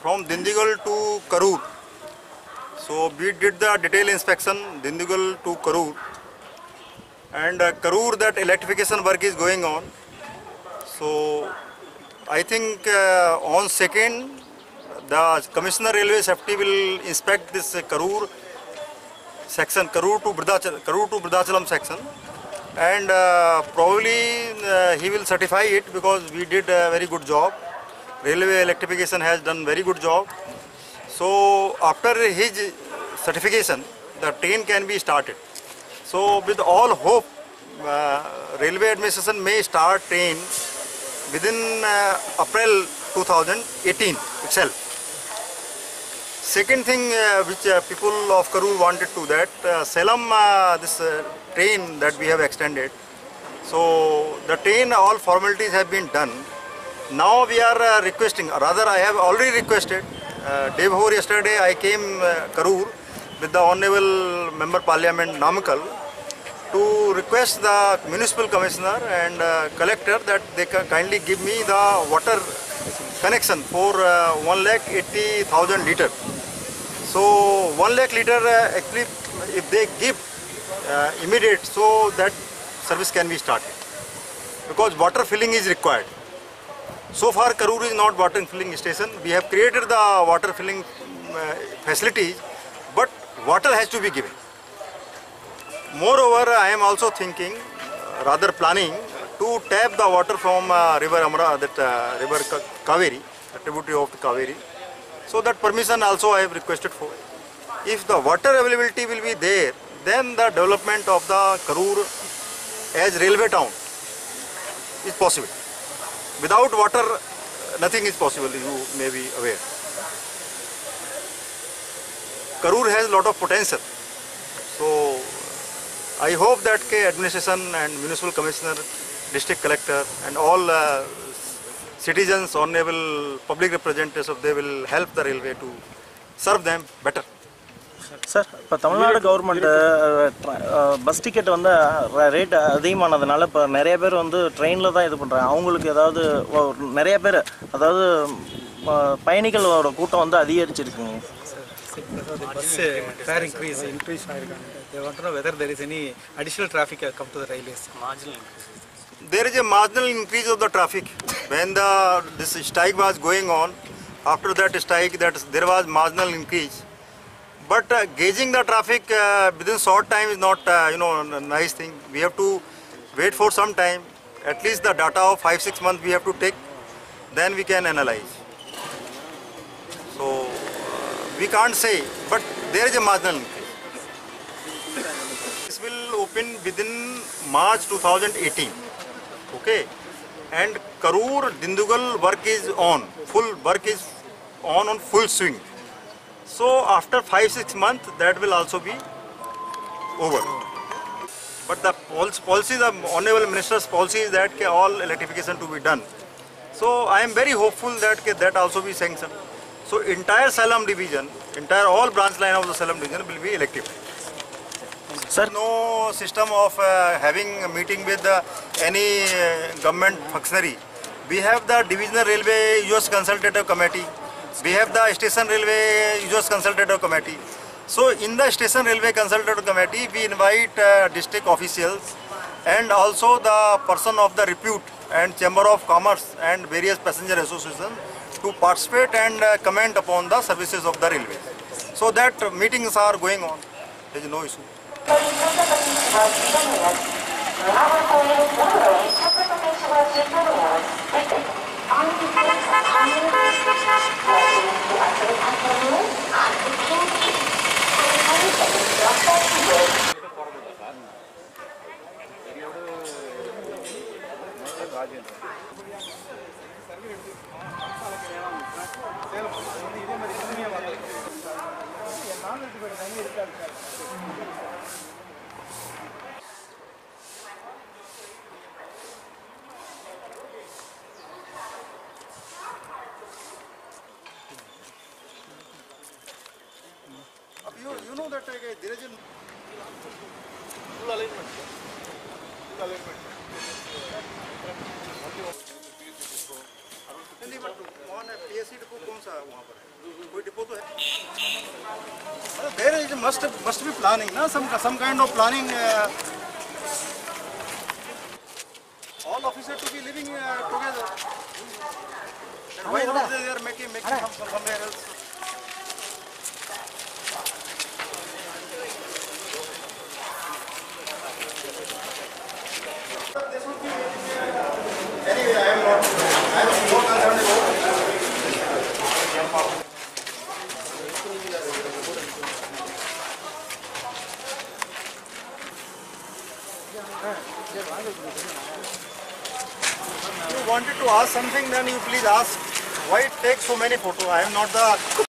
From Dindigul to Karur. So we did the detail inspection Dindigul to Karur, and Karur that electrification work is going on. So I think on second the Commissioner Railway Safety will inspect this Karur section, Karur to Bridachalam section, and probably he will certify it because we did a very good job. Railway electrification has done very good job. So after his certification, the train can be started. So with all hope, Railway Administration may start train within April 2018 itself. Second thing which people of Karur wanted to that, Salem, this train that we have extended. So the train, all formalities have been done. Now we are requesting, rather I have already requested, day before yesterday I came Karur with the Honorable Member Parliament Namakal to request the Municipal Commissioner and Collector that they kindly give me the water connection for 1,80,000 litre. So 1 lakh litre actually if they give immediate, so that service can be started because water filling is required. So far Karur is not water filling station. We have created the water filling facilities, but water has to be given. Moreover, I am also thinking, rather planning to tap the water from river Amara, that river Kaveri, a tributary of the Kaveri. So that permission also I have requested for. If the water availability will be there, then the development of the Karur as railway town is possible. Without water, nothing is possible, you may be aware. Karur has a lot of potential. So I hope that administration and municipal commissioner, district collector and all citizens, honorable public representatives, they will help the railway to serve them better. Sir, இப்போ Tamil Nadu government bus ticket வந்து rate அதிகமானதுனால இப்போ நிறைய பேர் வந்து ட்ரெயினில் தான் இது பண்ணுறாங்க. அவங்களுக்கு ஏதாவது நிறைய பேர் அதாவது பயணிகளோட கூட்டம் வந்து அதிகரிச்சிருக்குங்க. The bus fare increase ஆயிருக்காங்க. They want to know whether there is any additional traffic come to the railways. Marginal increase. There is a marginal increase of the traffic. When this strike was going on, after that strike, there was marginal increase. But gauging the traffic within short time is not a nice thing. We have to wait for some time. At least the data of 5-6 months we have to take. Then we can analyze. So we can't say, but there is a marginal increase. This will open within March 2018. Okay, and Karur Dindigul work is on. Full work is on full swing. So after 5-6 months, that will also be over. But the policy, the Honorable Minister's policy is that all electrification to be done. So I am very hopeful that that also be sanctioned. So entire Salem division, all branch line of the Salem division will be electrified. Sir, no system of having a meeting with any government functionary. We have the Divisional Railway Users Consultative Committee. We have the Station Railway Users Consultative Committee. So in the Station Railway Consultative Committee, we invite district officials and also the person of the repute and Chamber of Commerce and various passenger associations to participate and comment upon the services of the railway. So that meetings are going on. There is no issue. You know that there is a full alignment. Full alignment. but on PSC depot कौन सा है वहाँ पर? कोई depot तो है? There is must be planning, ना? Some kind of planning. All officers to be living together. And why not they are making somewhere else? Anyway, I am not concerned about. You wanted to ask something, then you please ask. Why take so many photos? I am not the